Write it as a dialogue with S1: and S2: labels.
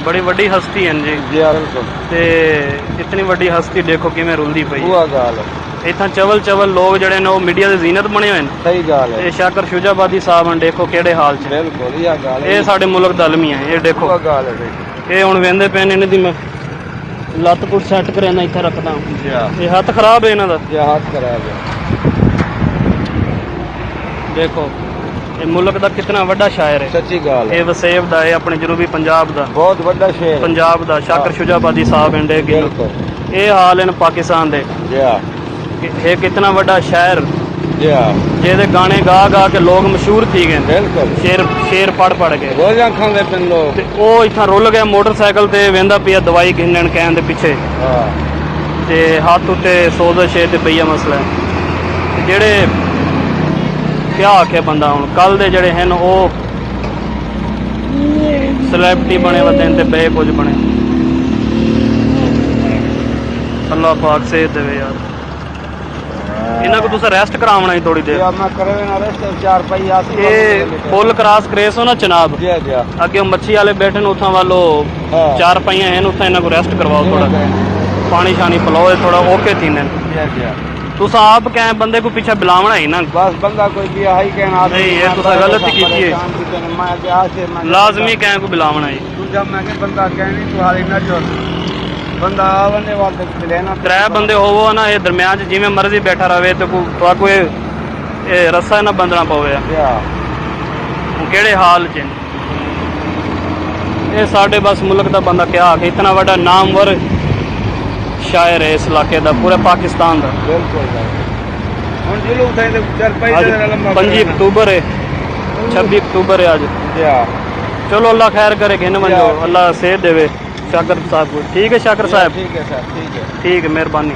S1: बड़ी वड्डी हस्ती है जी।
S2: जी बिल्कुल।
S1: ते इतनी वड्डी हस्ती देखो किवें रुलदी पई
S2: वो गल
S1: इत्थां चवल चवल लोग जड़े ने मीडिया दे जीनत बने हुए ने।
S2: सही गल है।
S1: ये शाकर शुजाबादी साहब हैं देखो केड़े हाल च।
S2: बिल्कुल यह गल है।
S1: ये साडे मुल्क दा अलमी है। ये देखो
S2: वो गल है।
S1: ये हुण वेंदे पे ने इन्हां दी मैं लत्त पुट सैट करना इत्थे रखदा। ये हाथ खराब है इन्हां दा।
S2: ये हाथ खराब है।
S1: देखो ये मुल्क दा कितना वड्डा शायर है।
S2: सच्ची गल है।
S1: ये वसेब दा है अपने जनूबी पंजाब दा
S2: बहुत वड्डा शेर
S1: पंजाब दा शाकर शुजाबादी साहब हैं डे
S2: बिल्कुल।
S1: ये हाल है पाकिस्तान दे। ये कितना वड्डा शायर जेदे गाने गा गा के लोग मशहूर थी गए।
S2: बिल्कुल।
S1: शेर शेर पढ़ पढ़ के
S2: गोलियां खांदे पे लोग।
S1: ते ओ इत्थां रुल गया मोटरसाइकिल ते वेंदा पिया दवाई घिनण कहन दे पिछे। ते हाथ उत्ते सोजश है ते पईया मसला है। जेड़े क्या आखे बंदा हुण कल दे जेड़े हैं ओ सेलेब्रिटी बने वदे ते बे कुछ बने। अल्लाह पाक सेहत देवे यार। इन्हां को तुस रेस्ट करावना ही थोड़ी देर।
S2: मैं करवे ना रेस्ट 4 पहिया
S1: ये पुल क्रॉस करे सो ना जनाब अगे मच्छी वाले बैठे उठां वालो 4 पहिया हैं उठां इन्हां को रेस्ट करवाओ थोड़ा पानी शानी पिलाओ थोड़ा ओके थी ने। तुस आप कह बंदे को पीछे बुलावना ही ना
S2: बस बंदा कोई भी हाई कहना
S1: नहीं ये तुस गलती कीती है लाजमी कह को बुलावना ही।
S2: तू जब मैं बंदा कहनी तू हाली ना जो बंदा आवने वाले मिलेना
S1: 3 बंदे होवो ना ये दरमियान जिवें मर्जी बैठा रहे तो कोई रस्सा ना बंधना पवे। केड़े हाल च ये साडे बस मुल्क दा बंदा क्या आखे इतना बड़ा नामवर शायर है इस इलाके दा पूरे पाकिस्तान दा।
S2: बिल्कुल।
S1: 5 अक्टूबर है 26 अक्टूबर है आज। चलो अल्लाह खैर करे घिन वंजो अल्लाह सेहत देवे शाकर साहब को। ठीक है शाकर साहब
S2: ठीक है सर ठीक है
S1: ठीक है मेहरबानी।